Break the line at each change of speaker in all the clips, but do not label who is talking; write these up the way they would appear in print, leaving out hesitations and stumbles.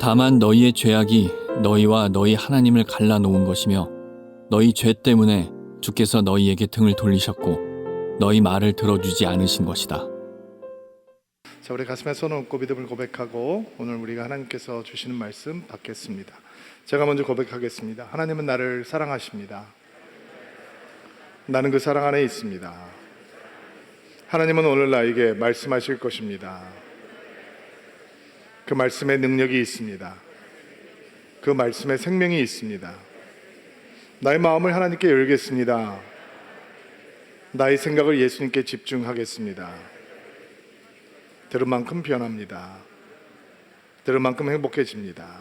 다만 너희의 죄악이 너희와 너희 하나님을 갈라놓은 것이며 너희 죄 때문에 주께서 너희에게 등을 돌리셨고 너희 말을 들어주지 않으신 것이다.
자, 우리 가슴에 손을 얹고 믿음을 고백하고 오늘 우리가 하나님께서 주시는 말씀 받겠습니다. 제가 먼저 고백하겠습니다. 하나님은 나를 사랑하십니다. 나는 그 사랑 안에 있습니다. 하나님은 오늘 나에게 말씀하실 것입니다. 그 말씀에 능력이 있습니다. 그 말씀에 생명이 있습니다. 나의 마음을 하나님께 열겠습니다. 나의 생각을 예수님께 집중하겠습니다. 들은 만큼 변합니다. 들은 만큼 행복해집니다.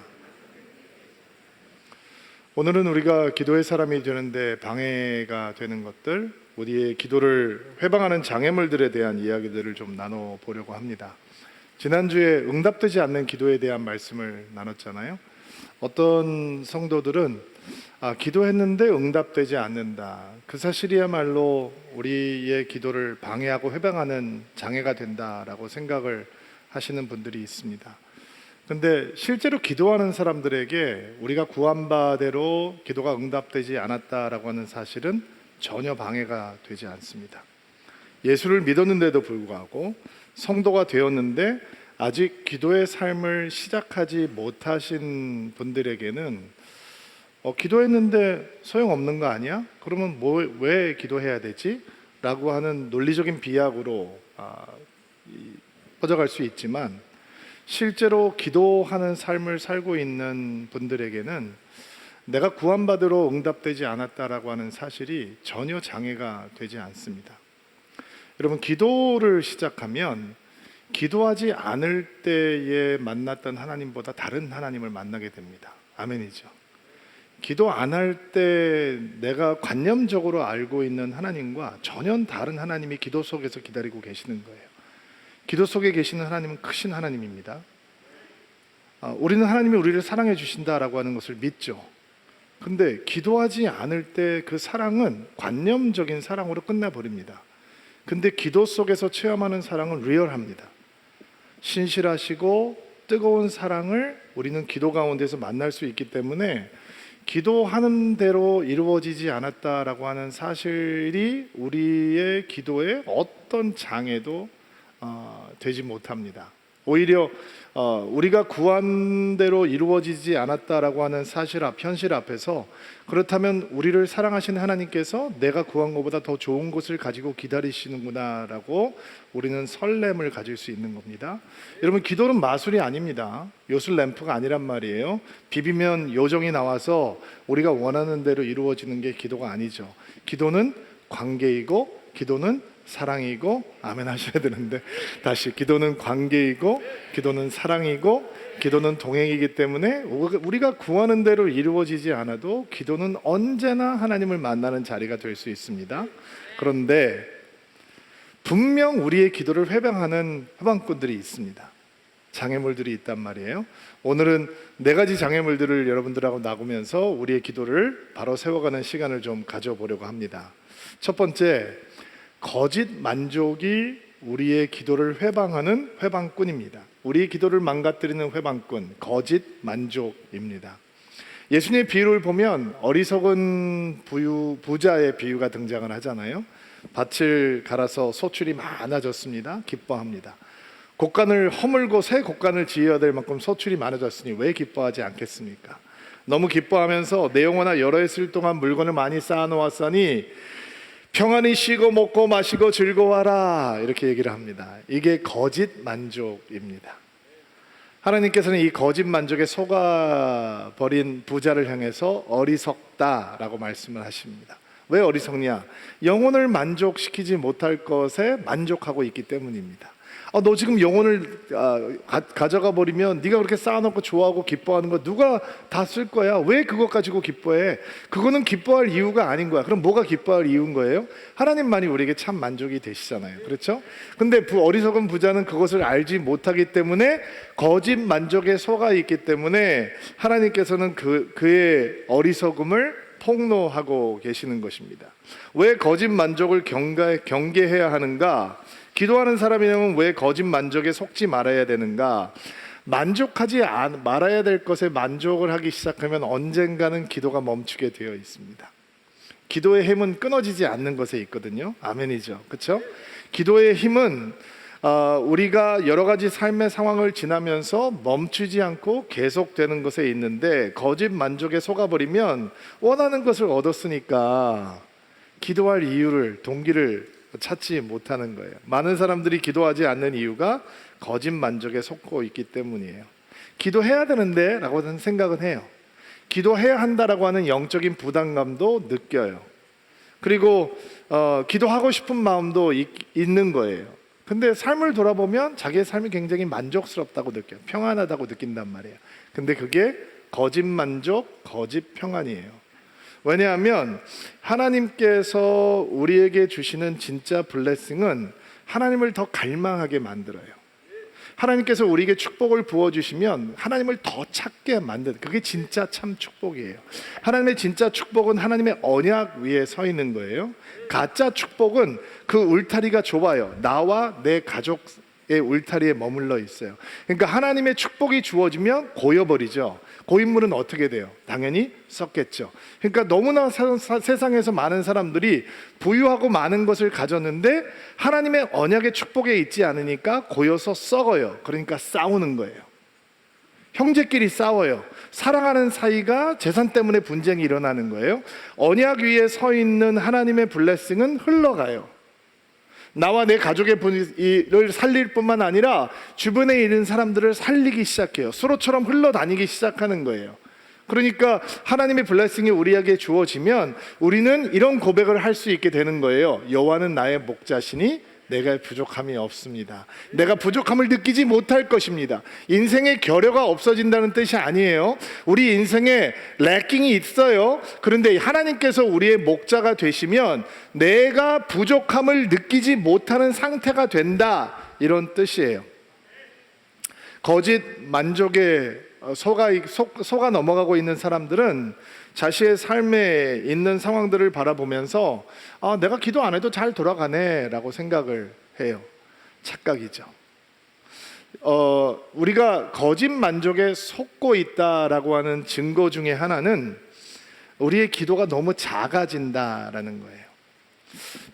오늘은 우리가 기도의 사람이 되는데 방해가 되는 것들, 우리의 기도를 회방하는 장애물들에 대한 이야기들을 좀 나눠보려고 합니다. 지난주에 응답되지 않는 기도에 대한 말씀을 나눴잖아요. 어떤 성도들은 기도했는데 응답되지 않는다. 그 사실이야말로 우리의 기도를 방해하고 회방하는 장애가 된다라고 생각을 하시는 분들이 있습니다. 근데 실제로 기도하는 사람들에게 우리가 구한 바대로 기도가 응답되지 않았다라고 하는 사실은 전혀 방해가 되지 않습니다. 예수를 믿었는데도 불구하고 성도가 되었는데 아직 기도의 삶을 시작하지 못하신 분들에게는 기도했는데 소용없는 거 아니야? 그러면 왜 기도해야 되지? 라고 하는 논리적인 비약으로 퍼져갈 수 있지만 실제로 기도하는 삶을 살고 있는 분들에게는 내가 구한 바대로 응답되지 않았다라고 하는 사실이 전혀 장애가 되지 않습니다. 여러분, 기도를 시작하면 기도하지 않을 때에 만났던 하나님보다 다른 하나님을 만나게 됩니다. 아멘이죠. 기도 안 할 때 내가 관념적으로 알고 있는 하나님과 전혀 다른 하나님이 기도 속에서 기다리고 계시는 거예요. 기도 속에 계시는 하나님은 크신 하나님입니다. 우리는 하나님이 우리를 사랑해 주신다라고 하는 것을 믿죠. 근데 기도하지 않을 때 그 사랑은 관념적인 사랑으로 끝나버립니다. 근데 기도 속에서 체험하는 사랑은 리얼합니다. 신실하시고 뜨거운 사랑을 우리는 기도 가운데서 만날 수 있기 때문에 기도하는 대로 이루어지지 않았다라고 하는 사실이 우리의 기도에 어떤 장애도 되지 못합니다. 오히려 우리가 구한 대로 이루어지지 않았다라고 하는 사실 현실 앞에서 그렇다면 우리를 사랑하시는 하나님께서 내가 구한 것보다 더 좋은 것을 가지고 기다리시는구나라고 우리는 설렘을 가질 수 있는 겁니다. 여러분, 기도는 마술이 아닙니다. 요술 램프가 아니란 말이에요. 비비면 요정이 나와서 우리가 원하는 대로 이루어지는 게 기도가 아니죠. 기도는 관계이고 기도는 사랑이고, 아멘 하셔야 되는데 다시, 기도는 관계이고 기도는 사랑이고 기도는 동행이기 때문에 우리가 구하는 대로 이루어지지 않아도 기도는 언제나 하나님을 만나는 자리가 될 수 있습니다. 그런데 분명 우리의 기도를 회방하는 회방꾼들이 있습니다. 장애물들이 있단 말이에요. 오늘은 4가지 장애물들을 여러분들하고 나누면서 우리의 기도를 바로 세워가는 시간을 좀 가져보려고 합니다. 첫 번째, 거짓 만족이 우리의 기도를 회방하는 회방꾼입니다. 우리의 기도를 망가뜨리는 회방꾼, 거짓 만족입니다. 예수님의 비유를 보면 어리석은 부자의 비유가 등장을 하잖아요. 밭을 갈아서 소출이 많아졌습니다. 기뻐합니다. 곡간을 허물고 새 곡간을 지어야 될 만큼 소출이 많아졌으니 왜 기뻐하지 않겠습니까? 너무 기뻐하면서 내 영혼아 여러 해 쓸 동안 물건을 많이 쌓아놓았으니 평안히 쉬고 먹고 마시고 즐거워하라, 이렇게 얘기를 합니다. 이게 거짓 만족입니다. 하나님께서는 이 거짓 만족에 속아버린 부자를 향해서 어리석다라고 말씀을 하십니다. 왜 어리석냐? 영혼을 만족시키지 못할 것에 만족하고 있기 때문입니다. 너 지금 영혼을 가져가 버리면 네가 그렇게 쌓아놓고 좋아하고 기뻐하는 거 누가 다 쓸 거야? 왜 그것 가지고 기뻐해? 그거는 기뻐할 이유가 아닌 거야. 그럼 뭐가 기뻐할 이유인 거예요? 하나님만이 우리에게 참 만족이 되시잖아요. 그렇죠? 근데 어리석은 부자는 그것을 알지 못하기 때문에 거짓 만족에 속아 있기 때문에 하나님께서는 그의 어리석음을 폭로하고 계시는 것입니다. 왜 거짓 만족을 경계해야 하는가? 기도하는 사람이라면 왜 거짓 만족에 속지 말아야 되는가? 만족하지 말아야 될 것에 만족을 하기 시작하면 언젠가는 기도가 멈추게 되어 있습니다. 기도의 힘은 끊어지지 않는 것에 있거든요. 아멘이죠. 그렇죠? 기도의 힘은 우리가 여러 가지 삶의 상황을 지나면서 멈추지 않고 계속되는 것에 있는데, 거짓 만족에 속아버리면 원하는 것을 얻었으니까 기도할 이유를, 동기를 찾지 못하는 거예요. 많은 사람들이 기도하지 않는 이유가 거짓 만족에 속고 있기 때문이에요. 기도해야 되는데 라고 생각은 해요. 기도해야 한다라고 하는 영적인 부담감도 느껴요. 그리고 기도하고 싶은 마음도 있는 거예요. 근데 삶을 돌아보면 자기의 삶이 굉장히 만족스럽다고 느껴요. 평안하다고 느낀단 말이에요. 근데 그게 거짓 만족, 거짓 평안이에요. 왜냐하면 하나님께서 우리에게 주시는 진짜 블레싱은 하나님을 더 갈망하게 만들어요. 하나님께서 우리에게 축복을 부어주시면 하나님을 더 찾게 만드는, 그게 진짜 참 축복이에요. 하나님의 진짜 축복은 하나님의 언약 위에 서 있는 거예요. 가짜 축복은 그 울타리가 좁아요. 나와 내 가족의 울타리에 머물러 있어요. 그러니까 하나님의 축복이 주어지면 고여버리죠. 고인물은 어떻게 돼요? 당연히 썩겠죠. 그러니까 너무나 세상에서 많은 사람들이 부유하고 많은 것을 가졌는데 하나님의 언약의 축복에 있지 않으니까 고여서 썩어요. 그러니까 싸우는 거예요. 형제끼리 싸워요. 사랑하는 사이가 재산 때문에 분쟁이 일어나는 거예요. 언약 위에 서 있는 하나님의 블레싱은 흘러가요. 나와 내 가족의 분위기를 살릴 뿐만 아니라 주변에 있는 사람들을 살리기 시작해요. 수로처럼 흘러다니기 시작하는 거예요. 그러니까 하나님의 블레싱이 우리에게 주어지면 우리는 이런 고백을 할 수 있게 되는 거예요. 여호와는 나의 목자시니 내가 부족함이 없습니다. 내가 부족함을 느끼지 못할 것입니다. 인생의 결여가 없어진다는 뜻이 아니에요. 우리 인생에 래킹이 있어요. 그런데 하나님께서 우리의 목자가 되시면 내가 부족함을 느끼지 못하는 상태가 된다, 이런 뜻이에요. 거짓 만족에 속아 넘어가고 있는 사람들은 자신의 삶에 있는 상황들을 바라보면서 내가 기도 안 해도 잘 돌아가네 라고 생각을 해요. 착각이죠. 우리가 거짓 만족에 속고 있다라고 하는 증거 중에 하나는 우리의 기도가 너무 작아진다라는 거예요.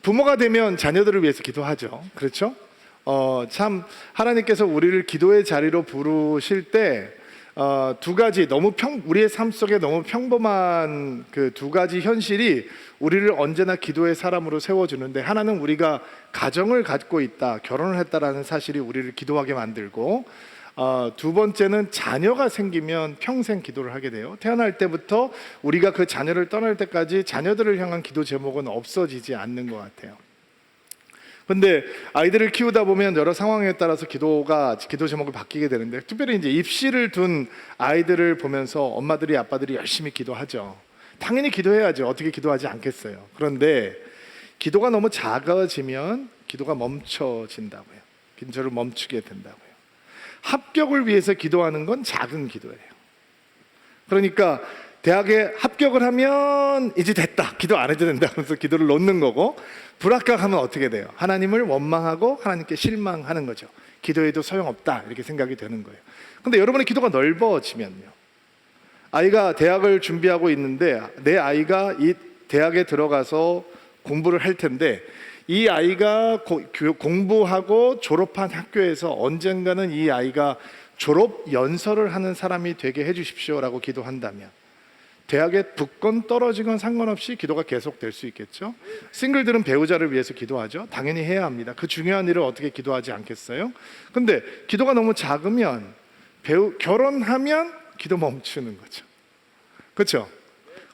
부모가 되면 자녀들을 위해서 기도하죠. 그렇죠? 참 하나님께서 우리를 기도의 자리로 부르실 때 두 가지 우리의 삶 속에 너무 평범한 그 두 가지 현실이 우리를 언제나 기도의 사람으로 세워주는데, 하나는 우리가 가정을 갖고 있다, 결혼을 했다라는 사실이 우리를 기도하게 만들고, 두 번째는 자녀가 생기면 평생 기도를 하게 돼요. 태어날 때부터 우리가 그 자녀를 떠날 때까지 자녀들을 향한 기도 제목은 없어지지 않는 것 같아요. 근데 아이들을 키우다 보면 여러 상황에 따라서 기도 제목을 바뀌게 되는데, 특별히 이제 입시를 둔 아이들을 보면서 엄마들이 아빠들이 열심히 기도하죠. 당연히 기도해야죠. 어떻게 기도하지 않겠어요. 그런데 기도가 너무 작아지면 기도가 멈춰진다고요. 기도를 멈추게 된다고요. 합격을 위해서 기도하는 건 작은 기도예요. 그러니까 대학에 합격을 하면 이제 됐다, 기도 안 해도 된다 하면서 기도를 놓는 거고, 불합격하면 어떻게 돼요? 하나님을 원망하고 하나님께 실망하는 거죠. 기도해도 소용없다, 이렇게 생각이 되는 거예요. 근데 여러분의 기도가 넓어지면요, 아이가 대학을 준비하고 있는데 내 아이가 이 대학에 들어가서 공부를 할 텐데, 이 아이가 공부하고 졸업한 학교에서 언젠가는 이 아이가 졸업 연설을 하는 사람이 되게 해주십시오라고 기도한다면, 대학에 붙건 떨어지건 상관없이 기도가 계속될 수 있겠죠. 싱글들은 배우자를 위해서 기도하죠. 당연히 해야 합니다. 그 중요한 일을 어떻게 기도하지 않겠어요? 근데 기도가 너무 작으면 결혼하면 기도 멈추는 거죠. 그렇죠?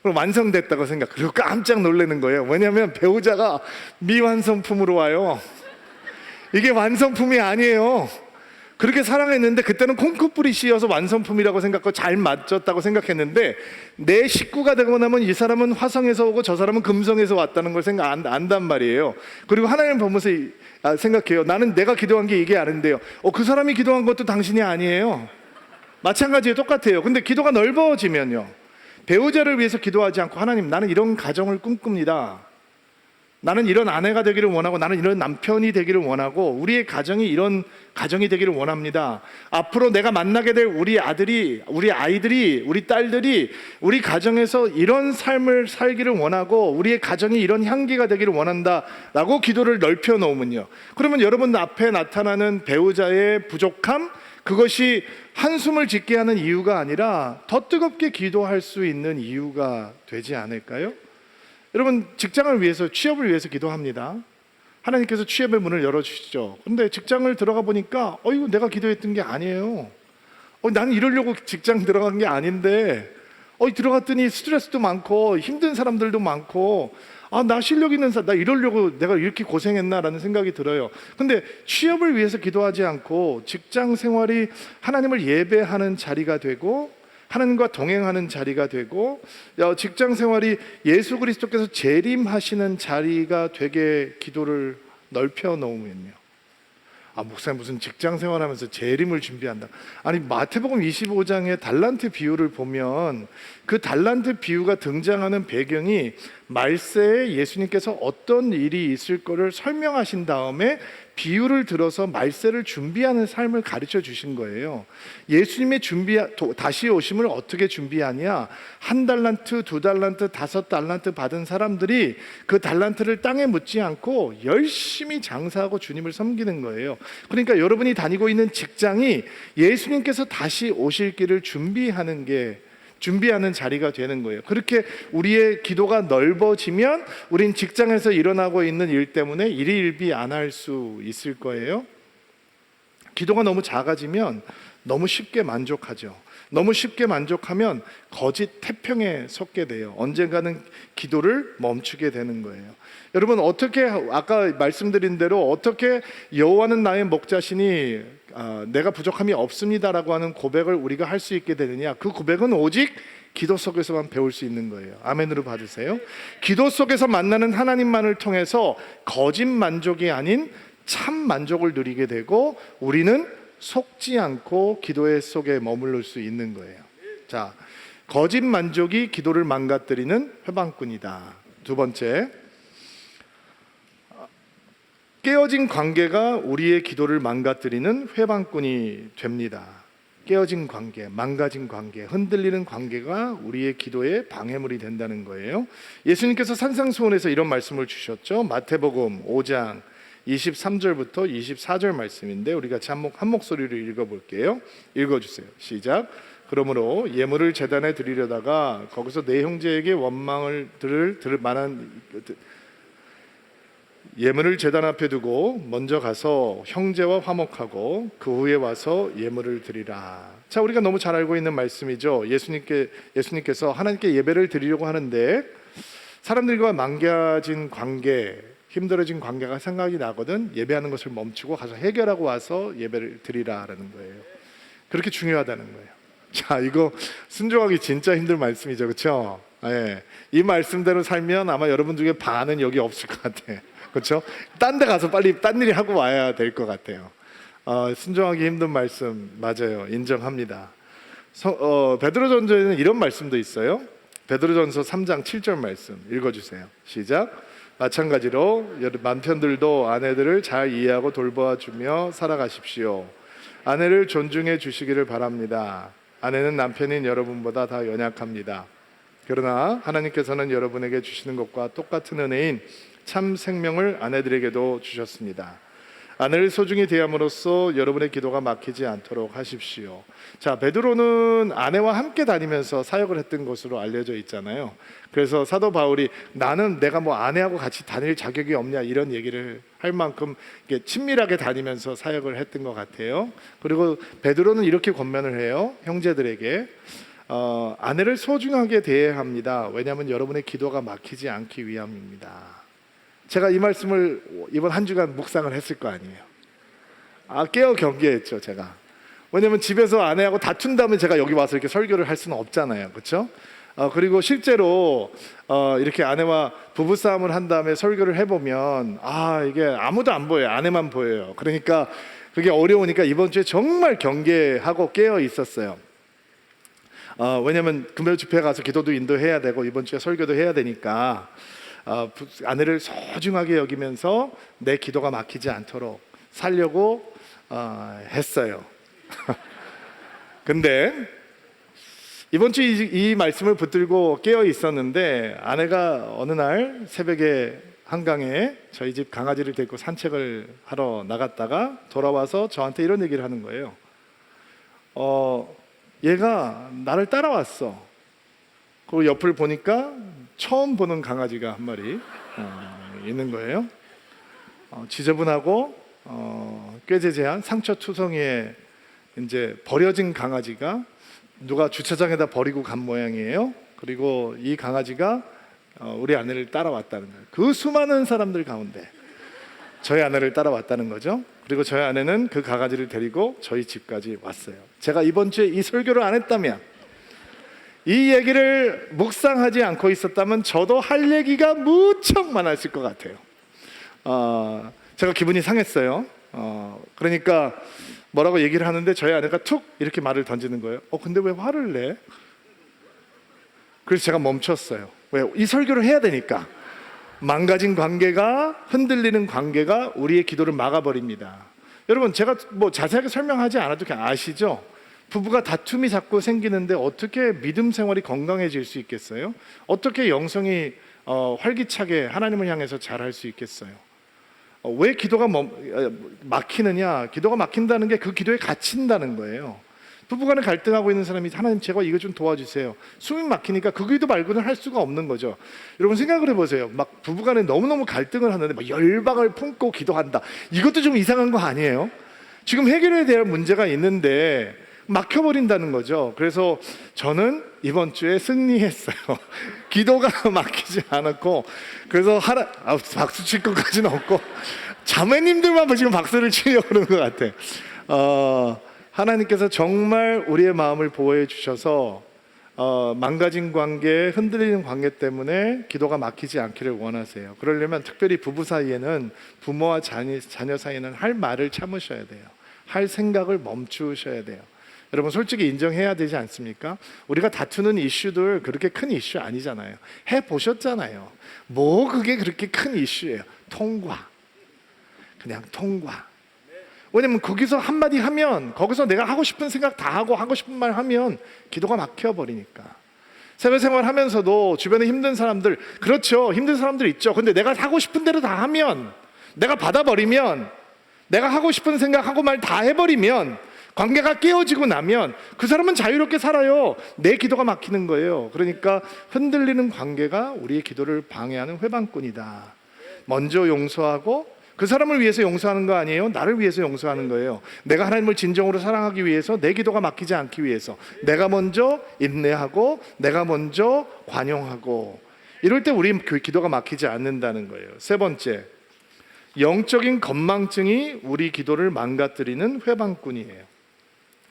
그럼 완성됐다고 그리고 깜짝 놀라는 거예요. 왜냐하면 배우자가 미완성품으로 와요. 이게 완성품이 아니에요. 그렇게 사랑했는데 그때는 콩쿠뿌리 씌어서 완성품이라고 생각하고 잘 맞췄다고 생각했는데 내 식구가 되고 나면 이 사람은 화성에서 오고 저 사람은 금성에서 왔다는 걸 안단 말이에요. 그리고 하나님 보면서 생각해요. 나는 내가 기도한 게 이게 아닌데요. 그 사람이 기도한 것도 당신이 아니에요. 마찬가지예요. 똑같아요. 근데 기도가 넓어지면요, 배우자를 위해서 기도하지 않고 하나님, 나는 이런 가정을 꿈꿉니다. 나는 이런 아내가 되기를 원하고 나는 이런 남편이 되기를 원하고 우리의 가정이 이런 가정이 되기를 원합니다. 앞으로 내가 만나게 될 우리 아들이, 우리 아이들이, 우리 딸들이 우리 가정에서 이런 삶을 살기를 원하고 우리의 가정이 이런 향기가 되기를 원한다라고 기도를 넓혀 놓으면요, 그러면 여러분 앞에 나타나는 배우자의 부족함, 그것이 한숨을 짓게 하는 이유가 아니라 더 뜨겁게 기도할 수 있는 이유가 되지 않을까요? 여러분, 직장을 위해서, 취업을 위해서 기도합니다. 하나님께서 취업의 문을 열어주시죠. 그런데 직장을 들어가 보니까 이거 내가 기도했던 게 아니에요. 나는 이러려고 직장 들어간 게 아닌데 들어갔더니 스트레스도 많고 힘든 사람들도 많고 나 실력 있는 사람, 나 이러려고 내가 이렇게 고생했나라는 생각이 들어요. 근데 취업을 위해서 기도하지 않고 직장 생활이 하나님을 예배하는 자리가 되고 하나님과 동행하는 자리가 되고 직장 생활이 예수 그리스도께서 재림하시는 자리가 되게 기도를 넓혀 놓으면요, 목사님 무슨 직장 생활하면서 재림을 준비한다. 아니, 마태복음 25장의 달란트 비유를 보면 그 달란트 비유가 등장하는 배경이 말세에 예수님께서 어떤 일이 있을 거를 설명하신 다음에 비유를 들어서 말세를 준비하는 삶을 가르쳐 주신 거예요. 예수님의 다시 오심을 어떻게 준비하냐? 1달란트, 2달란트, 5달란트 받은 사람들이 그 달란트를 땅에 묻지 않고 열심히 장사하고 주님을 섬기는 거예요. 그러니까 여러분이 다니고 있는 직장이 예수님께서 다시 오실 길을 준비하는 자리가 되는 거예요. 그렇게 우리의 기도가 넓어지면 우린 직장에서 일어나고 있는 일 때문에 일희일비 안 할 수 있을 거예요. 기도가 너무 작아지면 너무 쉽게 만족하죠. 너무 쉽게 만족하면 거짓 태평에 속게 돼요. 언젠가는 기도를 멈추게 되는 거예요. 여러분, 어떻게, 아까 말씀드린 대로 어떻게 여호와는 나의 목자시니 내가 부족함이 없습니다라고 하는 고백을 우리가 할 수 있게 되느냐? 그 고백은 오직 기도 속에서만 배울 수 있는 거예요. 아멘으로 받으세요. 기도 속에서 만나는 하나님만을 통해서 거짓 만족이 아닌 참 만족을 누리게 되고 우리는 속지 않고 기도의 속에 머무를 수 있는 거예요. 자, 거짓 만족이 기도를 망가뜨리는 회방꾼이다. 두 번째, 깨어진 관계가 우리의 기도를 망가뜨리는 회방꾼이 됩니다. 깨어진 관계, 망가진 관계, 흔들리는 관계가 우리의 기도의 방해물이 된다는 거예요. 예수님께서 산상수훈에서 이런 말씀을 주셨죠. 마태복음 5장 23절부터 24절 말씀인데 우리가 같이 한 목소리로 읽어볼게요. 읽어주세요. 시작. 그러므로 예물을 제단에 드리려다가 거기서 내 형제에게 원망을 들을 만한 예물을 제단 앞에 두고 먼저 가서 형제와 화목하고 그 후에 와서 예물을 드리라. 자, 우리가 너무 잘 알고 있는 말씀이죠. 예수님께서 하나님께 예배를 드리려고 하는데 사람들과 망가진 관계, 힘들어진 관계가 생각이 나거든 예배하는 것을 멈추고 가서 해결하고 와서 예배를 드리라라는 거예요. 그렇게 중요하다는 거예요. 자, 이거 순종하기 진짜 힘든 말씀이죠, 그렇죠? 예, 이 말씀대로 살면 아마 여러분 중에 반은 여기 없을 것 같아요. 그렇죠? 딴 데 가서 빨리 딴 일이 하고 와야 될 것 같아요. 순종하기 힘든 말씀 맞아요. 인정합니다. 베드로전서에는 이런 말씀도 있어요. 베드로전서 3장 7절 말씀 읽어주세요. 시작. 마찬가지로 남편들도 아내들을 잘 이해하고 돌보아주며 살아가십시오. 아내를 존중해 주시기를 바랍니다. 아내는 남편인 여러분보다 다 연약합니다. 그러나 하나님께서는 여러분에게 주시는 것과 똑같은 은혜인 참 생명을 아내들에게도 주셨습니다. 아내를 소중히 대함으로써 여러분의 기도가 막히지 않도록 하십시오. 자, 베드로는 아내와 함께 다니면서 사역을 했던 것으로 알려져 있잖아요. 그래서 사도 바울이 나는 내가 뭐 아내하고 같이 다닐 자격이 없냐 이런 얘기를 할 만큼 친밀하게 다니면서 사역을 했던 것 같아요. 그리고 베드로는 이렇게 권면을 해요. 형제들에게 아내를 소중하게 대해야 합니다. 왜냐하면 여러분의 기도가 막히지 않기 위함입니다. 제가 이 말씀을 이번 한 주간 묵상을 했을 거 아니에요. 깨어 경계했죠, 제가. 왜냐면 집에서 아내하고 다툰다면 제가 여기 와서 이렇게 설교를 할 수는 없잖아요, 그렇죠? 그리고 실제로 이렇게 아내와 부부싸움을 한 다음에 설교를 해보면 이게 아무도 안 보여요. 아내만 보여요. 그러니까 그게 어려우니까 이번 주에 정말 경계하고 깨어 있었어요. 왜냐면 금요 집회 가서 기도도 인도해야 되고 이번 주에 설교도 해야 되니까 아내를 소중하게 여기면서 내 기도가 막히지 않도록 살려고 했어요. 근데 이번 주 이 말씀을 붙들고 깨어 있었는데 아내가 어느 날 새벽에 한강에 저희 집 강아지를 데리고 산책을 하러 나갔다가 돌아와서 저한테 이런 얘기를 하는 거예요. 얘가 나를 따라왔어. 그리고 옆을 보니까 처음 보는 강아지가 한 마리 있는 거예요. 지저분하고 꾀죄죄한 상처투성이에 이제 버려진 강아지가 누가 주차장에다 버리고 간 모양이에요. 그리고 이 강아지가 우리 아내를 따라왔다는 거예요. 그 수많은 사람들 가운데 저희 아내를 따라왔다는 거죠. 그리고 저희 아내는 그 강아지를 데리고 저희 집까지 왔어요. 제가 이번 주에 이 설교를 안 했다면, 이 얘기를 묵상하지 않고 있었다면 저도 할 얘기가 무척 많았을 것 같아요. 제가 기분이 상했어요. 그러니까 뭐라고 얘기를 하는데 저희 아내가 툭 이렇게 말을 던지는 거예요. 근데 왜 화를 내? 그래서 제가 멈췄어요. 왜? 이 설교를 해야 되니까. 망가진 관계가, 흔들리는 관계가 우리의 기도를 막아버립니다. 여러분, 제가 뭐 자세하게 설명하지 않아도 그냥 아시죠? 부부가 다툼이 자꾸 생기는데 어떻게 믿음 생활이 건강해질 수 있겠어요? 어떻게 영성이 활기차게 하나님을 향해서 잘할 수 있겠어요? 왜 기도가 막히느냐? 기도가 막힌다는 게 그 기도에 갇힌다는 거예요. 부부간에 갈등하고 있는 사람이 하나님 제발 이거 좀 도와주세요. 숨이 막히니까 그 기도 말고는 할 수가 없는 거죠. 여러분 생각을 해보세요. 막 부부간에 너무너무 갈등을 하는데 막 열방을 품고 기도한다. 이것도 좀 이상한 거 아니에요? 지금 해결해야 될 문제가 있는데 막혀버린다는 거죠. 그래서 저는 이번 주에 승리했어요. 기도가 막히지 않았고, 그래서 박수 칠 것까지는 없고 자매님들만 지금 박수를 치려고 그러는 것 같아. 하나님께서 정말 우리의 마음을 보호해 주셔서 망가진 관계, 흔들리는 관계 때문에 기도가 막히지 않기를 원하세요. 그러려면 특별히 부부 사이에는, 부모와 자녀 사이에는 할 말을 참으셔야 돼요. 할 생각을 멈추셔야 돼요. 여러분 솔직히 인정해야 되지 않습니까? 우리가 다투는 이슈들 그렇게 큰 이슈 아니잖아요. 해보셨잖아요. 뭐 그게 그렇게 큰 이슈예요. 통과. 그냥 통과. 왜냐면 거기서 한마디 하면, 거기서 내가 하고 싶은 생각 다 하고 싶은 말 하면 기도가 막혀버리니까. 사회생활 하면서도 주변에 힘든 사람들, 그렇죠, 힘든 사람들 있죠. 근데 내가 하고 싶은 대로 다 하면, 내가 받아버리면, 내가 하고 싶은 생각하고 말 다 해버리면, 관계가 깨어지고 나면 그 사람은 자유롭게 살아요. 내 기도가 막히는 거예요. 그러니까 흔들리는 관계가 우리의 기도를 방해하는 회방꾼이다. 먼저 용서하고, 그 사람을 위해서 용서하는 거 아니에요. 나를 위해서 용서하는 거예요. 내가 하나님을 진정으로 사랑하기 위해서, 내 기도가 막히지 않기 위해서 내가 먼저 인내하고, 내가 먼저 관용하고, 이럴 때 우리 기도가 막히지 않는다는 거예요. 세 번째, 영적인 건망증이 우리 기도를 망가뜨리는 회방꾼이에요.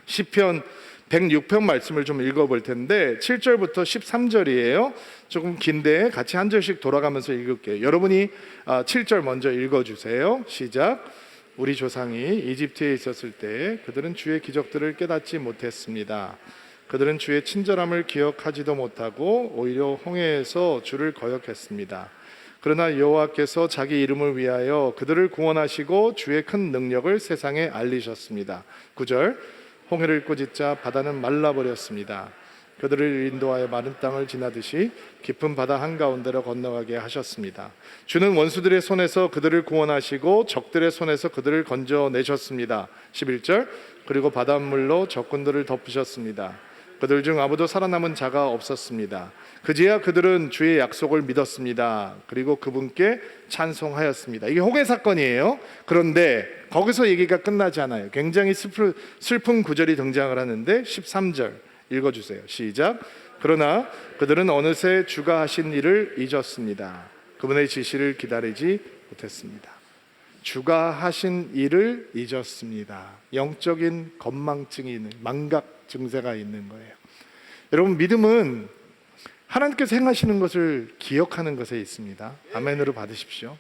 시편 106편 말씀을 좀 읽어볼 텐데 7절부터 13절이에요. 조금 긴데 같이 한 절씩 돌아가면서 읽을게요. 여러분이 7절 먼저 읽어주세요. 시작. 우리 조상이 이집트에 있었을 때 그들은 주의 기적들을 깨닫지 못했습니다. 그들은 주의 친절함을 기억하지도 못하고 오히려 홍해에서 주를 거역했습니다. 그러나 여호와께서 자기 이름을 위하여 그들을 구원하시고 주의 큰 능력을 세상에 알리셨습니다. 9절. 홍해를 꾸짖자 바다는 말라버렸습니다. 그들을 인도하여 마른 땅을 지나듯이 깊은 바다 한가운데로 건너가게 하셨습니다. 주는 원수들의 손에서 그들을 구원하시고 적들의 손에서 그들을 건져내셨습니다. 11절. 그리고 바닷물로 적군들을 덮으셨습니다. 그들 중 아무도 살아남은 자가 없었습니다. 그제야 그들은 주의 약속을 믿었습니다. 그리고 그분께 찬송하였습니다. 이게 홍해 사건이에요. 그런데 거기서 얘기가 끝나지 않아요. 굉장히 슬픈 구절이 등장을 하는데 13절 읽어주세요. 시작. 그러나 그들은 어느새 주가 하신 일을 잊었습니다. 그분의 지시를 기다리지 못했습니다. 주가 하신 일을 잊었습니다. 영적인 건망증이 있는, 망각 증세가 있는 거예요. 여러분, 믿음은 하나님께서 행하시는 것을 기억하는 것에 있습니다. 아멘으로 받으십시오.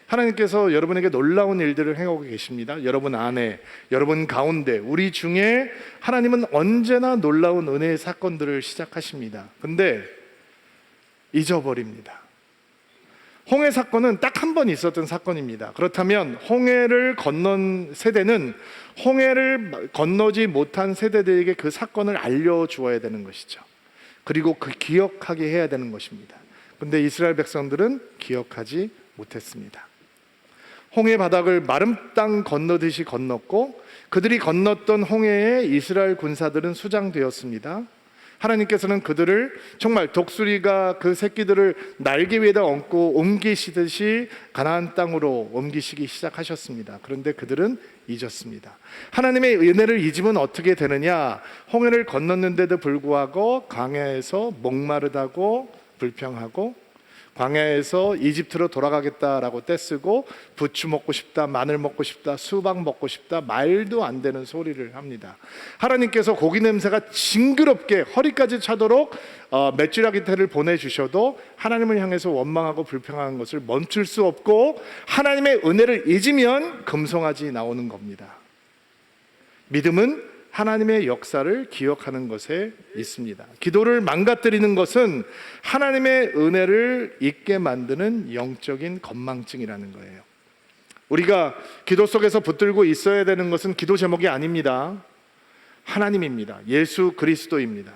하나님께서 여러분에게 놀라운 일들을 행하고 계십니다. 여러분 안에, 여러분 가운데, 우리 중에 하나님은 언제나 놀라운 은혜의 사건들을 시작하십니다. 근데 잊어버립니다. 홍해 사건은 딱 한 번 있었던 사건입니다. 그렇다면 홍해를 건넌 세대는 홍해를 건너지 못한 세대들에게 그 사건을 알려주어야 되는 것이죠. 그리고 그 기억하게 해야 되는 것입니다. 근데 이스라엘 백성들은 기억하지 못했습니다. 홍해 바닥을 마른 땅 건너듯이 건넜고, 그들이 건넜던 홍해에 이스라엘 군사들은 수장되었습니다. 하나님께서는 그들을 정말 독수리가 그 새끼들을 날개 위에다 얹고 옮기시듯이 가나안 땅으로 옮기시기 시작하셨습니다. 그런데 그들은 잊었습니다. 하나님의 은혜를 잊으면 어떻게 되느냐? 홍해를 건넜는데도 불구하고 광야에서 목마르다고 불평하고, 광야에서 이집트로 돌아가겠다라고 떼쓰고, 부추 먹고 싶다, 마늘 먹고 싶다, 수박 먹고 싶다, 말도 안 되는 소리를 합니다. 하나님께서 고기 냄새가 징그럽게 허리까지 차도록 메추라기태를 보내주셔도 하나님을 향해서 원망하고 불평하는 것을 멈출 수 없고, 하나님의 은혜를 잊으면 금송아지 나오는 겁니다. 믿음은 하나님의 역사를 기억하는 것에 있습니다. 기도를 망가뜨리는 것은 하나님의 은혜를 잊게 만드는 영적인 건망증이라는 거예요. 우리가 기도 속에서 붙들고 있어야 되는 것은 기도 제목이 아닙니다. 하나님입니다. 예수 그리스도입니다.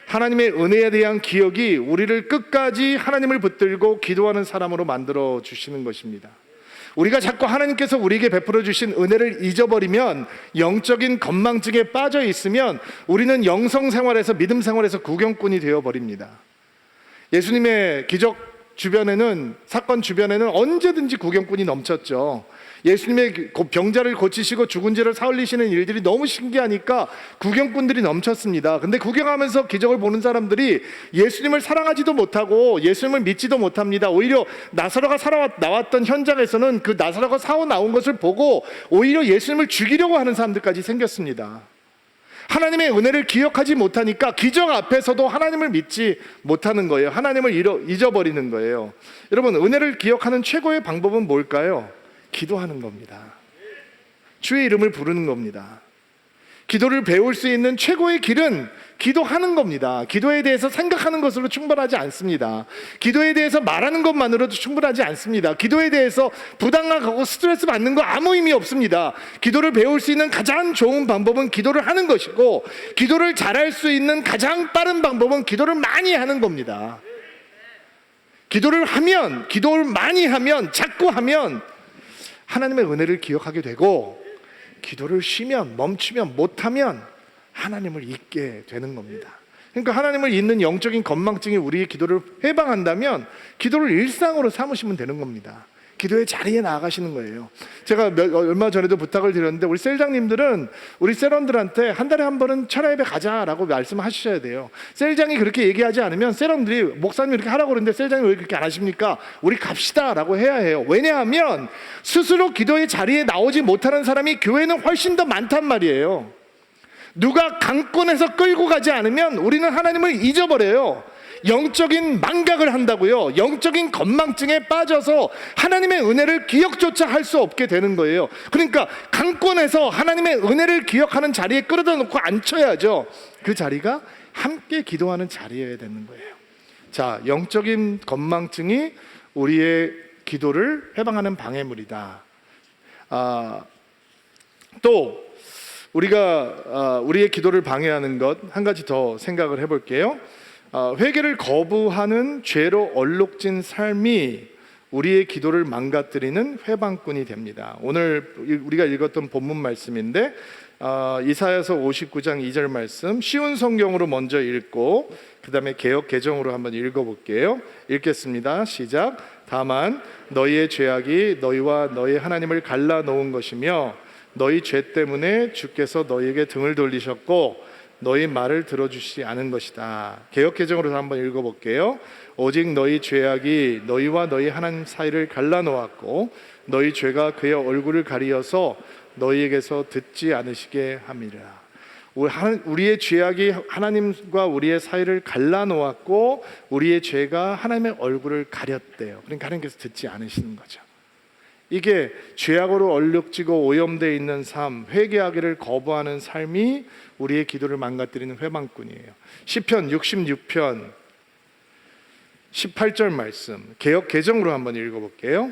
하나님의 은혜에 대한 기억이 우리를 끝까지 하나님을 붙들고 기도하는 사람으로 만들어 주시는 것입니다. 우리가 자꾸 하나님께서 우리에게 베풀어 주신 은혜를 잊어버리면, 영적인 건망증에 빠져 있으면 우리는 영성 생활에서, 믿음 생활에서 구경꾼이 되어버립니다. 예수님의 기적 주변에는, 사건 주변에는 언제든지 구경꾼이 넘쳤죠. 예수님의 병자를 고치시고 죽은 자를 사흘리시는 일들이 너무 신기하니까 구경꾼들이 넘쳤습니다. 근데 구경하면서 기적을 보는 사람들이 예수님을 사랑하지도 못하고 예수님을 믿지도 못합니다. 오히려 나사로가 나왔던 현장에서는 그 나사로가 사고 나온 것을 보고 오히려 예수님을 죽이려고 하는 사람들까지 생겼습니다. 하나님의 은혜를 기억하지 못하니까 기적 앞에서도 하나님을 믿지 못하는 거예요. 하나님을 잊어버리는 거예요. 여러분, 은혜를 기억하는 최고의 방법은 뭘까요? 기도하는 겁니다. 주의 이름을 부르는 겁니다. 기도를 배울 수 있는 최고의 길은 기도하는 겁니다. 기도에 대해서 생각하는 것으로 충분하지 않습니다. 기도에 대해서 말하는 것만으로도 충분하지 않습니다. 기도에 대해서 부담하고 스트레스 받는 거 아무 의미 없습니다. 기도를 배울 수 있는 가장 좋은 방법은 기도를 하는 것이고, 기도를 잘할 수 있는 가장 빠른 방법은 기도를 많이 하는 겁니다. 기도를 많이 하면, 자꾸 하면 하나님의 은혜를 기억하게 되고, 기도를 멈추면, 못하면 하나님을 잊게 되는 겁니다. 그러니까 하나님을 잊는 영적인 건망증이 우리의 기도를 해방한다면 기도를 일상으로 삼으시면 되는 겁니다. 기도의 자리에 나아가시는 거예요. 제가 얼마 전에도 부탁을 드렸는데, 우리 셀장님들은 우리 셀원들한테 한 달에 한 번은 철야 예배 가자라고 말씀하셔야 돼요. 셀장이 그렇게 얘기하지 않으면 셀원들이 목사님 이렇게 하라고 그러는데 셀장이 왜 그렇게 안 하십니까? 우리 갑시다라고 해야 해요. 왜냐하면 스스로 기도의 자리에 나오지 못하는 사람이 교회는 훨씬 더 많단 말이에요. 누가 강권해서 끌고 가지 않으면 우리는 하나님을 잊어버려요. 영적인 망각을 한다고요. 영적인 건망증에 빠져서 하나님의 은혜를 기억조차 할 수 없게 되는 거예요. 그러니까 강권해서 하나님의 은혜를 기억하는 자리에 끌어다 놓고 앉혀야죠. 그 자리가 함께 기도하는 자리여야 되는 거예요. 자, 영적인 건망증이 우리의 기도를 해방하는 방해물이다. 또 우리가 우리의 기도를 방해하는 것 한 가지 더 생각을 해볼게요. 회개를 거부하는 죄로 얼룩진 삶이 우리의 기도를 망가뜨리는 회방꾼이 됩니다. 오늘 우리가 읽었던 본문 말씀인데, 이사야서 59장 2절 말씀, 쉬운 성경으로 먼저 읽고 그 다음에 개역 개정으로 한번 읽어볼게요. 읽겠습니다. 시작. 다만 너희의 죄악이 너희와 너희 하나님을 갈라놓은 것이며, 너희 죄 때문에 주께서 너희에게 등을 돌리셨고 너희 말을 들어주시지 않은 것이다. 개역개정으로 한번 읽어볼게요. 오직 너희 죄악이 너희와 너희 하나님 사이를 갈라놓았고 너희 죄가 그의 얼굴을 가리어서 너희에게서 듣지 않으시게 함이라. 우리의 죄악이 하나님과 우리의 사이를 갈라놓았고 우리의 죄가 하나님의 얼굴을 가렸대요. 그러니까 하나님께서 듣지 않으시는 거죠. 이게 죄악으로 얼룩지고 오염되어 있는 삶, 회개하기를 거부하는 삶이 우리의 기도를 망가뜨리는 회방꾼이에요. 시편 66편 18절 말씀 개역 개정으로 한번 읽어볼게요.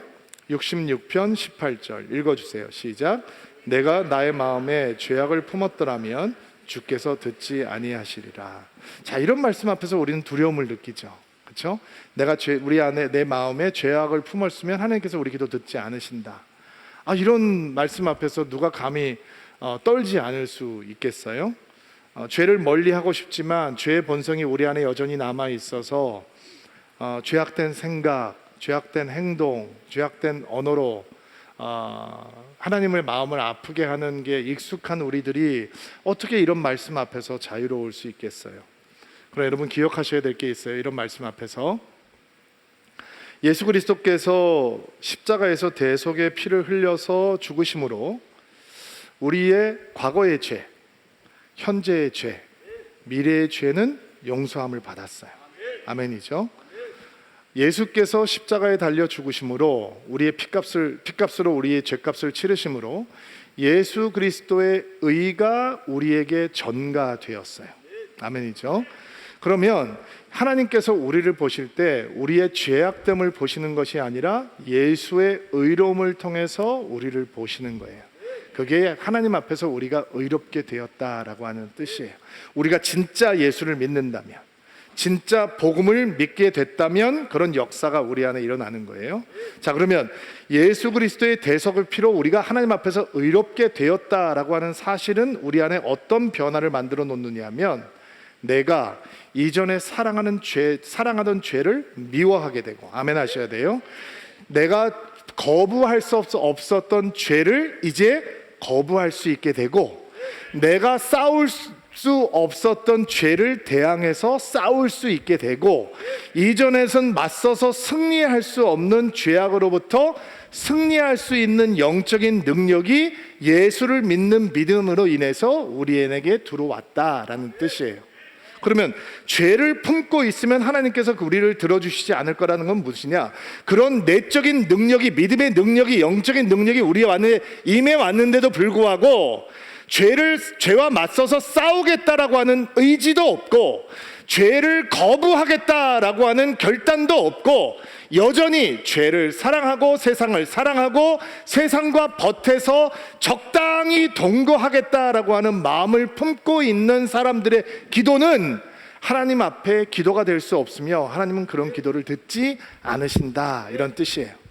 66편 18절 읽어주세요. 시작. 내가 나의 마음에 죄악을 품었더라면 주께서 듣지 아니하시리라. 자, 이런 말씀 앞에서 우리는 두려움을 느끼죠. 그렇죠? 내가 우리 안에 내 마음에 죄악을 품었으면 하나님께서 우리 기도 듣지 않으신다. 이런 말씀 앞에서 누가 감히 떨지 않을 수 있겠어요? 죄를 멀리하고 싶지만 죄의 본성이 우리 안에 여전히 남아 있어서 죄악된 생각, 죄악된 행동, 죄악된 언어로 하나님의 마음을 아프게 하는 게 익숙한 우리들이 어떻게 이런 말씀 앞에서 자유로울 수 있겠어요? 그러나 여러분 기억하셔야 될 게 있어요. 이런 말씀 앞에서 예수 그리스도께서 십자가에서 대속의 피를 흘려서 죽으심으로 우리의 과거의 죄, 현재의 죄, 미래의 죄는 용서함을 받았어요. 아멘이죠. 예수께서 십자가에 달려 죽으심으로 우리의 피값으로 우리의 죄값을 치르심으로 예수 그리스도의 의가 우리에게 전가되었어요. 아멘이죠. 그러면 하나님께서 우리를 보실 때 우리의 죄악됨을 보시는 것이 아니라 예수의 의로움을 통해서 우리를 보시는 거예요. 그게 하나님 앞에서 우리가 의롭게 되었다라고 하는 뜻이에요. 우리가 진짜 예수를 믿는다면, 진짜 복음을 믿게 됐다면 그런 역사가 우리 안에 일어나는 거예요. 자, 그러면 예수 그리스도의 대속의 피로 우리가 하나님 앞에서 의롭게 되었다라고 하는 사실은 우리 안에 어떤 변화를 만들어 놓느냐 하면 내가 이전에 사랑하던 죄를 미워하게 되고, 아멘 하셔야 돼요. 내가 거부할 수 없었던 죄를 이제 거부할 수 있게 되고, 내가 싸울 수 없었던 죄를 대항해서 싸울 수 있게 되고, 이전에선 맞서서 승리할 수 없는 죄악으로부터 승리할 수 있는 영적인 능력이 예수를 믿는 믿음으로 인해서 우리에게 들어왔다라는 뜻이에요. 그러면 죄를 품고 있으면 하나님께서 우리를 들어주시지 않을 거라는 건 무엇이냐? 그런 내적인 능력이, 믿음의 능력이, 영적인 능력이 우리 안에 임해 왔는데도 불구하고 죄와 맞서서 싸우겠다라고 하는 의지도 없고 죄를 거부하겠다라고 하는 결단도 없고 여전히 죄를 사랑하고 세상을 사랑하고 세상과 버텨서 적당히 동거하겠다라고 하는 마음을 품고 있는 사람들의 기도는 하나님 앞에 기도가 될 수 없으며 하나님은 그런 기도를 듣지 않으신다, 이런 뜻이에요.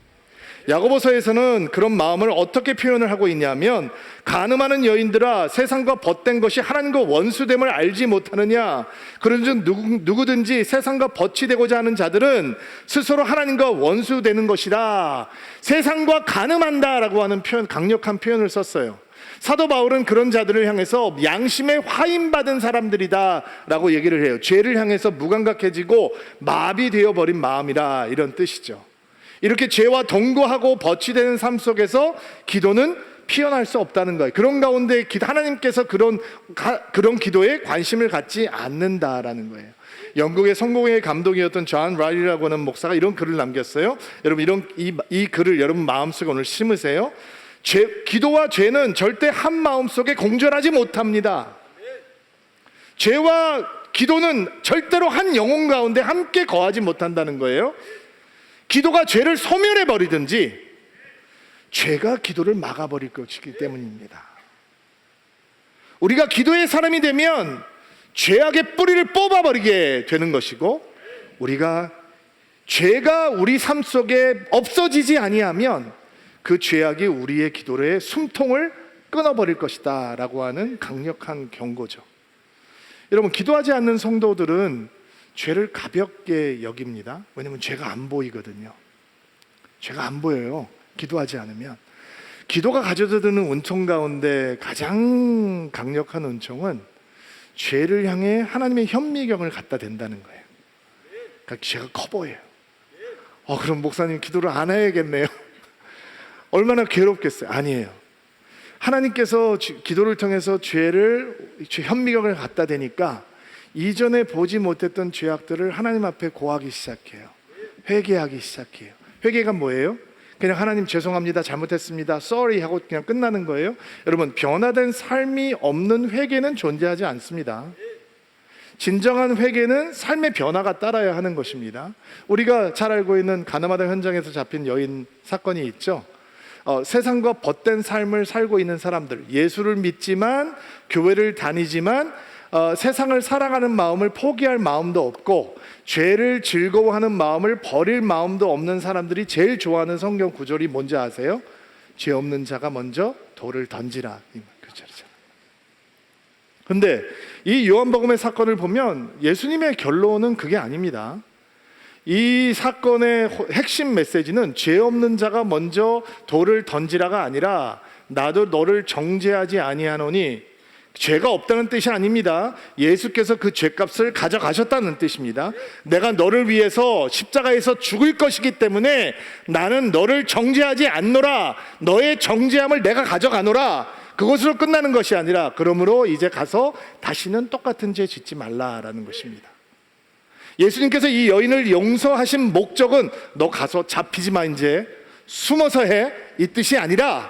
야고보서에서는 그런 마음을 어떻게 표현을 하고 있냐면, 간음하는 여인들아 세상과 벗된 것이 하나님과 원수됨을 알지 못하느냐? 그런즉 누구든지 세상과 벗이 되고자 하는 자들은 스스로 하나님과 원수되는 것이다. 세상과 간음한다라고 하는 표현, 강력한 표현을 썼어요. 사도 바울은 그런 자들을 향해서 양심에 화인받은 사람들이다 라고 얘기를 해요. 죄를 향해서 무감각해지고 마비되어 버린 마음이라, 이런 뜻이죠. 이렇게 죄와 동거하고 버치되는 삶 속에서 기도는 피어날 수 없다는 거예요. 그런 가운데 하나님께서 그런 기도에 관심을 갖지 않는다라는 거예요. 영국의 성공의 감독이었던 존 라일이라고 하는 목사가 이런 글을 남겼어요. 여러분 이 글을 여러분 마음속에 오늘 심으세요. 기도와 죄는 절대 한 마음속에 공존하지 못합니다. 죄와 기도는 절대로 한 영혼 가운데 함께 거하지 못한다는 거예요. 기도가 죄를 소멸해 버리든지 죄가 기도를 막아버릴 것이기 때문입니다. 우리가 기도의 사람이 되면 죄악의 뿌리를 뽑아버리게 되는 것이고, 죄가 우리 삶 속에 없어지지 아니하면 그 죄악이 우리의 기도의 숨통을 끊어버릴 것이다 라고 하는 강력한 경고죠. 여러분, 기도하지 않는 성도들은 죄를 가볍게 여깁니다. 왜냐하면 죄가 안 보이거든요. 죄가 안 보여요. 기도하지 않으면. 기도가 가져다 드는 은총 가운데 가장 강력한 은총은 죄를 향해 하나님의 현미경을 갖다 댄다는 거예요. 그러니까 죄가 커 보여요. 그럼 목사님 기도를 안 해야겠네요. 얼마나 괴롭겠어요. 아니에요. 하나님께서 기도를 통해서 죄 현미경을 갖다 대니까 이전에 보지 못했던 죄악들을 하나님 앞에 고하기 시작해요. 회개하기 시작해요. 회개가 뭐예요? 그냥 하나님 죄송합니다, 잘못했습니다, sorry 하고 그냥 끝나는 거예요. 여러분, 변화된 삶이 없는 회개는 존재하지 않습니다. 진정한 회개는 삶의 변화가 따라야 하는 것입니다. 우리가 잘 알고 있는 가나마다 현장에서 잡힌 여인 사건이 있죠. 세상과 벗된 삶을 살고 있는 사람들, 예수를 믿지만 교회를 다니지만 세상을 사랑하는 마음을 포기할 마음도 없고 죄를 즐거워하는 마음을 버릴 마음도 없는 사람들이 제일 좋아하는 성경 구절이 뭔지 아세요? 죄 없는 자가 먼저 돌을 던지라. 근데 이 요한복음의 사건을 보면 예수님의 결론은 그게 아닙니다. 이 사건의 핵심 메시지는 죄 없는 자가 먼저 돌을 던지라가 아니라 나도 너를 정죄하지 아니하노니, 죄가 없다는 뜻이 아닙니다. 예수께서 그 죄값을 가져가셨다는 뜻입니다. 내가 너를 위해서 십자가에서 죽을 것이기 때문에 나는 너를 정죄하지 않노라, 너의 정죄함을 내가 가져가노라, 그것으로 끝나는 것이 아니라 그러므로 이제 가서 다시는 똑같은 죄 짓지 말라라는 것입니다. 예수님께서 이 여인을 용서하신 목적은 너 가서 잡히지 마, 이제 숨어서 해, 이 뜻이 아니라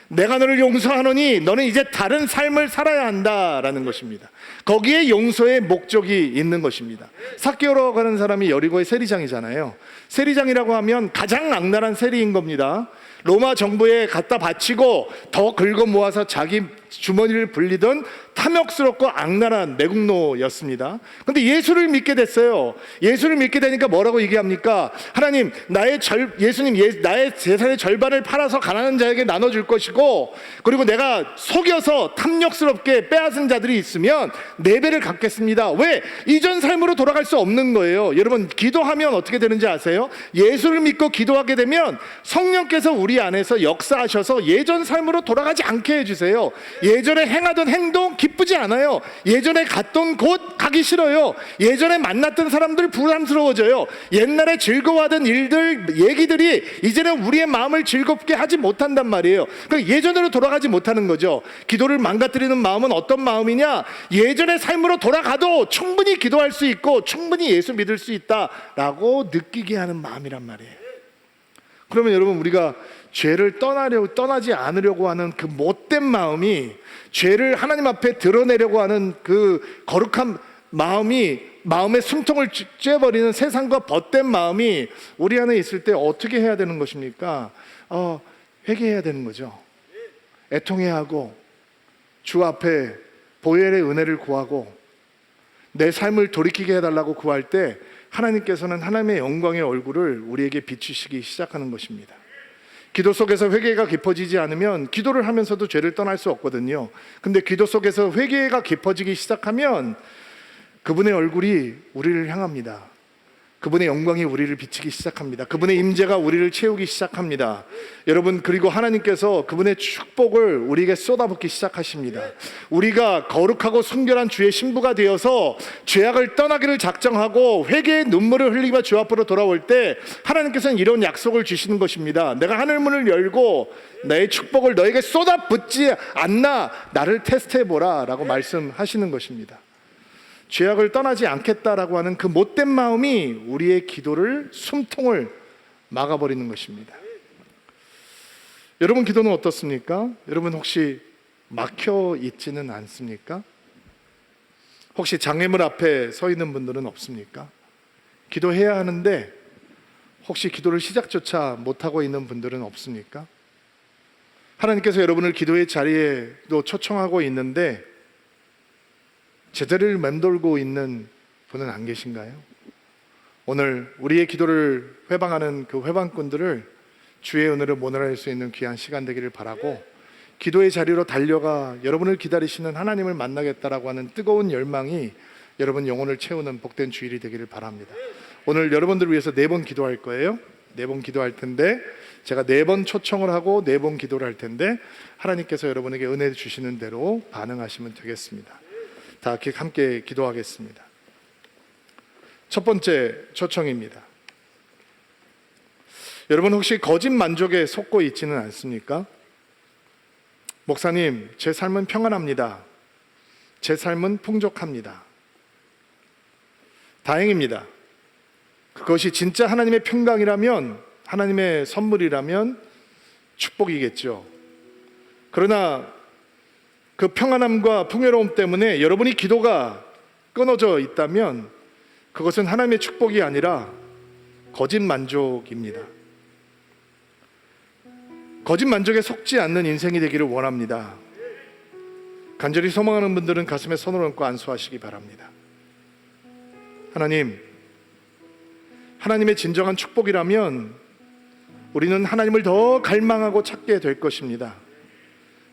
내가 너를 용서하노니 너는 이제 다른 삶을 살아야 한다라는 것입니다. 거기에 용서의 목적이 있는 것입니다. 삭개오라고 하는 사람이 여리고의 세리장이잖아요. 세리장이라고 하면 가장 악랄한 세리인 겁니다. 로마 정부에 갖다 바치고 더 긁어 모아서 자기 주머니를 불리던 탐욕스럽고 악랄한 매국노였습니다. 그런데 예수를 믿게 됐어요. 예수를 믿게 되니까 뭐라고 얘기합니까? 하나님, 나의 재산의 절반을 팔아서 가난한 자에게 나눠줄 것이고, 그리고 내가 속여서 탐욕스럽게 빼앗은 자들이 있으면 4배를 갚겠습니다. 왜? 이전 삶으로 돌아갈 수 없는 거예요. 여러분, 기도하면 어떻게 되는지 아세요? 예수를 믿고 기도하게 되면 성령께서 우리 안에서 역사하셔서 예전 삶으로 돌아가지 않게 해주세요. 예전에 행하던 행동 기쁘지 않아요. 예전에 갔던 곳 가기 싫어요. 예전에 만났던 사람들 부담스러워져요. 옛날에 즐거워하던 일들, 얘기들이 이제는 우리의 마음을 즐겁게 하지 못한단 말이에요. 그러니까 예전으로 돌아가지 못하는 거죠. 기도를 망가뜨리는 마음은 어떤 마음이냐? 예전의 삶으로 돌아가도 충분히 기도할 수 있고 충분히 예수 믿을 수 있다라고 느끼게 하는 마음이란 말이에요. 그러면 여러분, 우리가 죄를 떠나지 않으려고 하는 그 못된 마음이, 죄를 하나님 앞에 드러내려고 하는 그 거룩한 마음이, 마음의 숨통을 쬐버리는 세상과 벗된 마음이 우리 안에 있을 때 어떻게 해야 되는 것입니까? 회개해야 되는 거죠. 애통해야 하고 주 앞에 보혈의 은혜를 구하고 내 삶을 돌이키게 해달라고 구할 때 하나님께서는 하나님의 영광의 얼굴을 우리에게 비추시기 시작하는 것입니다. 기도 속에서 회개가 깊어지지 않으면 기도를 하면서도 죄를 떠날 수 없거든요. 근데 기도 속에서 회개가 깊어지기 시작하면 그분의 얼굴이 우리를 향합니다. 그분의 영광이 우리를 비치기 시작합니다. 그분의 임재가 우리를 채우기 시작합니다. 여러분, 그리고 하나님께서 그분의 축복을 우리에게 쏟아붓기 시작하십니다. 우리가 거룩하고 순결한 주의 신부가 되어서 죄악을 떠나기를 작정하고 회개의 눈물을 흘리며 주 앞으로 돌아올 때 하나님께서는 이런 약속을 주시는 것입니다. 내가 하늘문을 열고 나의 축복을 너에게 쏟아붓지 않나 나를 테스트해보라 라고 말씀하시는 것입니다. 죄악을 떠나지 않겠다라고 하는 그 못된 마음이 우리의 기도를, 숨통을 막아버리는 것입니다. 여러분 기도는 어떻습니까? 여러분 혹시 막혀 있지는 않습니까? 혹시 장애물 앞에 서 있는 분들은 없습니까? 기도해야 하는데 혹시 기도를 시작조차 못하고 있는 분들은 없습니까? 하나님께서 여러분을 기도의 자리에도 초청하고 있는데 제자리를 맴돌고 있는 분은 안 계신가요? 오늘 우리의 기도를 회방하는 그 회방꾼들을 주의 은혜로 모면할 수 있는 귀한 시간 되기를 바라고, 기도의 자리로 달려가 여러분을 기다리시는 하나님을 만나겠다라고 하는 뜨거운 열망이 여러분 영혼을 채우는 복된 주일이 되기를 바랍니다. 오늘 여러분들을 위해서 4번 기도할 거예요. 4번 기도할 텐데 제가 4번 초청을 하고 4번 기도를 할 텐데 하나님께서 여러분에게 은혜 주시는 대로 반응하시면 되겠습니다. 다 함께 기도하겠습니다. 첫 번째 초청입니다. 여러분 혹시 거짓 만족에 속고 있지는 않습니까? 목사님, 제 삶은 평안합니다. 제 삶은 풍족합니다. 다행입니다. 그것이 진짜 하나님의 평강이라면, 하나님의 선물이라면 축복이겠죠. 그러나 그 평안함과 풍요로움 때문에 여러분이 기도가 끊어져 있다면 그것은 하나님의 축복이 아니라 거짓 만족입니다. 거짓 만족에 속지 않는 인생이 되기를 원합니다. 간절히 소망하는 분들은 가슴에 손을 얹고 안수하시기 바랍니다. 하나님, 하나님의 진정한 축복이라면 우리는 하나님을 더 갈망하고 찾게 될 것입니다.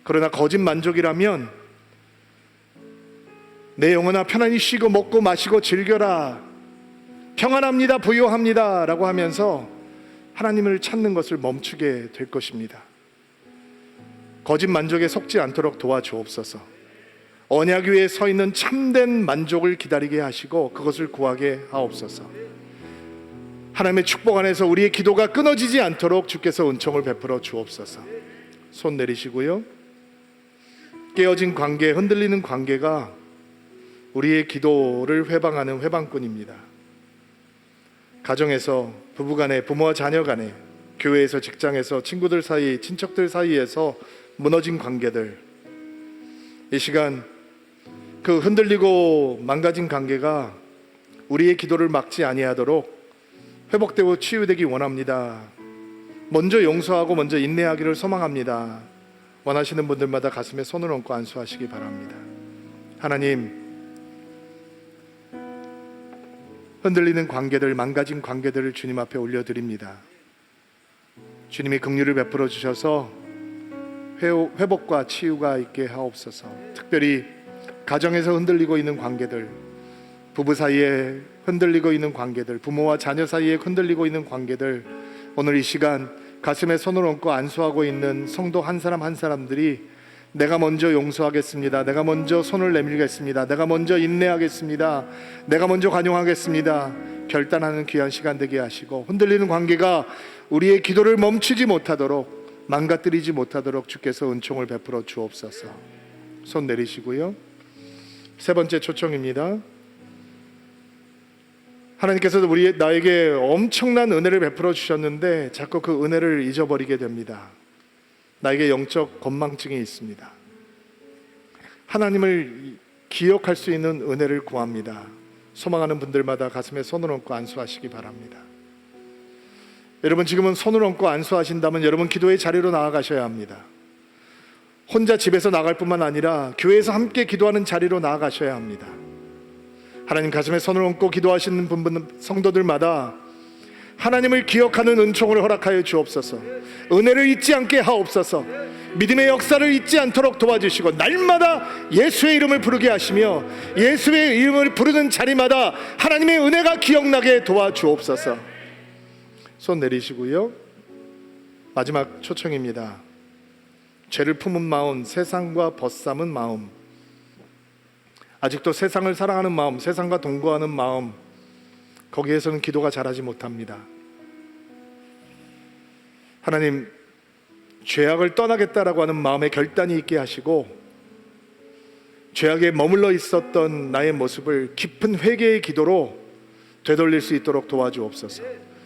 그러나 거짓 만족이라면 내 영혼아 편안히 쉬고 먹고 마시고 즐겨라, 평안합니다, 부유합니다 라고 하면서 하나님을 찾는 것을 멈추게 될 것입니다. 거짓 만족에 속지 않도록 도와주옵소서. 언약 위에 서 있는 참된 만족을 기다리게 하시고 그것을 구하게 하옵소서. 하나님의 축복 안에서 우리의 기도가 끊어지지 않도록 주께서 은총을 베풀어 주옵소서. 손 내리시고요. 깨어진 관계, 흔들리는 관계가 우리의 기도를 회방하는 회방꾼입니다. 가정에서, 부부간에, 부모와 자녀간에, 교회에서, 직장에서, 친구들 사이, 친척들 사이에서 무너진 관계들, 이 시간 그 흔들리고 망가진 관계가 우리의 기도를 막지 아니하도록 회복되고 치유되기 원합니다. 먼저 용서하고 먼저 인내하기를 소망합니다. 원하시는 분들마다 가슴에 손을 얹고 안수하시기 바랍니다. 하나님, 흔들리는 관계들, 망가진 관계들을 주님 앞에 올려드립니다. 주님이 긍휼을 베풀어 주셔서 회복과 치유가 있게 하옵소서. 특별히 가정에서 흔들리고 있는 관계들, 부부 사이에 흔들리고 있는 관계들, 부모와 자녀 사이에 흔들리고 있는 관계들, 오늘 이 시간 가슴에 손을 얹고 안수하고 있는 성도 한 사람 한 사람들이 내가 먼저 용서하겠습니다, 내가 먼저 손을 내밀겠습니다, 내가 먼저 인내하겠습니다, 내가 먼저 관용하겠습니다 결단하는 귀한 시간 되게 하시고, 흔들리는 관계가 우리의 기도를 멈추지 못하도록, 망가뜨리지 못하도록 주께서 은총을 베풀어 주옵소서. 손 내리시고요. 세 번째 초청입니다. 하나님께서 나에게 엄청난 은혜를 베풀어 주셨는데 자꾸 그 은혜를 잊어버리게 됩니다. 나에게 영적 건망증이 있습니다. 하나님을 기억할 수 있는 은혜를 구합니다. 소망하는 분들마다 가슴에 손을 얹고 안수하시기 바랍니다. 여러분, 지금은 손을 얹고 안수하신다면 여러분 기도의 자리로 나아가셔야 합니다. 혼자 집에서 나갈 뿐만 아니라 교회에서 함께 기도하는 자리로 나아가셔야 합니다. 하나님 가슴에 손을 얹고 기도하시는 성도들마다 하나님을 기억하는 은총을 허락하여 주옵소서. 은혜를 잊지 않게 하옵소서. 믿음의 역사를 잊지 않도록 도와주시고, 날마다 예수의 이름을 부르게 하시며 예수의 이름을 부르는 자리마다 하나님의 은혜가 기억나게 도와주옵소서. 손 내리시고요. 마지막 초청입니다. 죄를 품은 마음, 세상과 벗삼은 마음, 아직도 세상을 사랑하는 마음, 세상과 동거하는 마음, 거기에서는 기도가 자라지 못합니다. 하나님, 죄악을 떠나겠다라고 하는 마음의 결단이 있게 하시고, 죄악에 머물러 있었던 나의 모습을 깊은 회개의 기도로 되돌릴 수 있도록 도와주옵소서.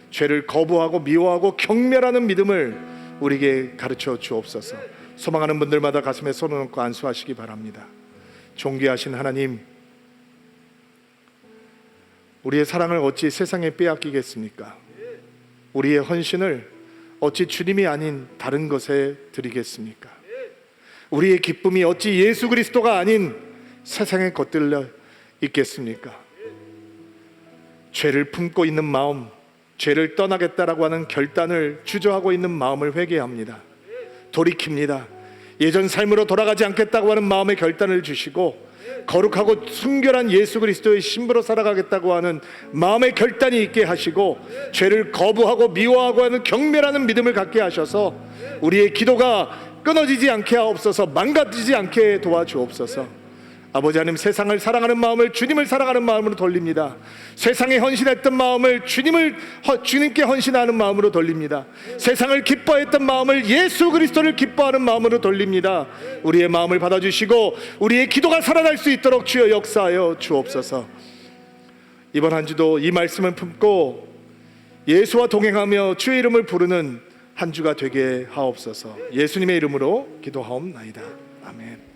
죄를 거부하고 미워하고 경멸하는 믿음을 우리에게 가르쳐 주옵소서. 소망하는 분들마다 가슴에 손을 얹고 안수하시기 바랍니다. 존귀하신 하나님, 우리의 사랑을 어찌 세상에 빼앗기겠습니까? 우리의 헌신을 어찌 주님이 아닌 다른 것에 드리겠습니까? 우리의 기쁨이 어찌 예수 그리스도가 아닌 세상에 겉들려 있겠습니까? 죄를 품고 있는 마음, 죄를 떠나겠다라고 하는 결단을 주저하고 있는 마음을 회개합니다. 돌이킵니다. 예전 삶으로 돌아가지 않겠다고 하는 마음의 결단을 주시고, 거룩하고 순결한 예수 그리스도의 신부로 살아가겠다고 하는 마음의 결단이 있게 하시고, 죄를 거부하고 미워하고 하는 경멸하는 믿음을 갖게 하셔서 우리의 기도가 끊어지지 않게 하옵소서. 망가지지 않게 도와주옵소서. 아버지 하나님, 세상을 사랑하는 마음을 주님을 사랑하는 마음으로 돌립니다. 세상에 헌신했던 마음을 주님께 헌신하는 마음으로 돌립니다. 세상을 기뻐했던 마음을 예수 그리스도를 기뻐하는 마음으로 돌립니다. 우리의 마음을 받아주시고 우리의 기도가 살아날 수 있도록 주여 역사하여 주옵소서. 이번 한 주도 이 말씀을 품고 예수와 동행하며 주의 이름을 부르는 한 주가 되게 하옵소서. 예수님의 이름으로 기도하옵나이다. 아멘.